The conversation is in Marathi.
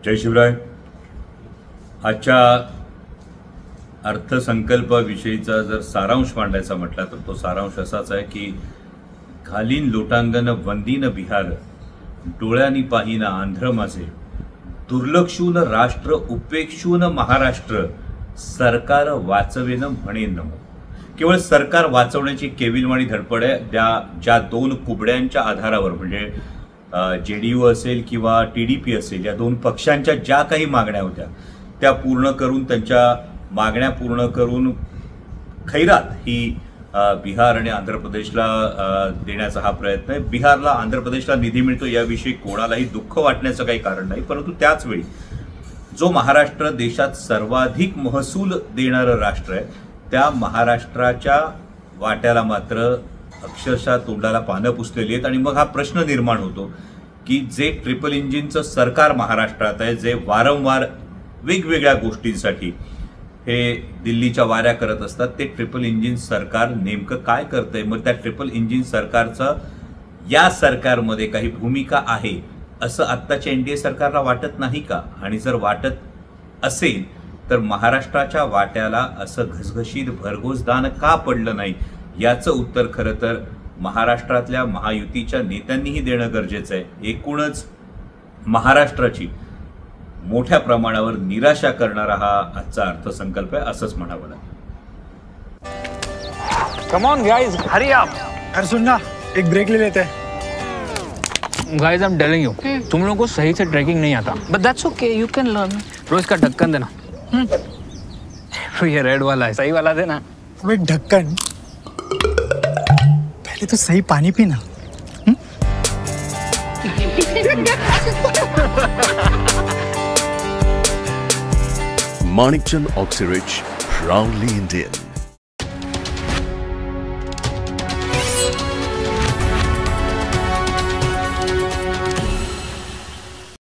जय शिवराय. आजच्या अर्थसंकल्पाविषयीचा जर सारांश मांडायचा म्हटला तर तो सारांश असाच आहे की घालीन लोटांगण वंदीन बिहार, डोळ्यांनी पाहिना आंध्र माझे, दुर्लक्षून राष्ट्र उपेक्षून महाराष्ट्र, सरकार वाचवेन म्हणेन नमो. केवळ सरकार वाचवण्याची केविलवाणी धडपड आहे. ज्या दोन कुबड्यांच्या आधारावर म्हणजे JDU असेल किंवा TDP असेल, या दोन पक्षांच्या ज्या काही मागण्या होत्या त्या पूर्ण करून, त्यांच्या मागण्या पूर्ण करून खैरात ही बिहार आणि आंध्र प्रदेशला देण्याचा हा प्रयत्न आहे. बिहारला आंध्र प्रदेशला निधी मिळतो याविषयी कोणालाही दुःख वाटण्याचं काही कारण नाही, परंतु त्याचवेळी जो महाराष्ट्र देशात सर्वाधिक महसूल देणारं राष्ट्र आहे त्या महाराष्ट्राच्या वाट्याला मात्र अक्षरशः तोंडाला पानं पुसलेली आहेत. आणि मग हा प्रश्न निर्माण होतो की जे ट्रिपल इंजिनचं सरकार महाराष्ट्रात आहे, जे वारंवार वेगवेगळ्या गोष्टींसाठी हे दिल्लीच्या वाऱ्या करत असतात, ते ट्रिपल इंजिन सरकार नेमकं काय करतंय? मग त्या ट्रिपल इंजिन सरकारचं या सरकारमध्ये काही भूमिका आहे असं आत्ताच्या NDA सरकारला वाटत नाही का? आणि जर वाटत असेल तर महाराष्ट्राच्या वाट्याला असं घसघशीत भरघोस दान का पडलं नाही याचं उत्तर खरं तर महाराष्ट्रातल्या महायुतीच्या नेत्यांनीही देणं गरजेचं आहे. एकूणच महाराष्ट्राची मोठ्या प्रमाणावर निराशा करणारा हा आजचा अर्थसंकल्प आहे असंच म्हणावं लागेल. Come on guys, hurry up. अरे सुन ना, एक ब्रेक ले लेते हैं. Guys, I am telling you, तुम लोगों को सही से ट्रैकिंग नहीं आता. But that's okay, you can learn. रोज का ढक्कन देना. ये रेड वाला है, सही वाला देना. अबे ढक्कन, पहले तो सही पानी पीना. Manikchand Oxyrich, proudly Indian.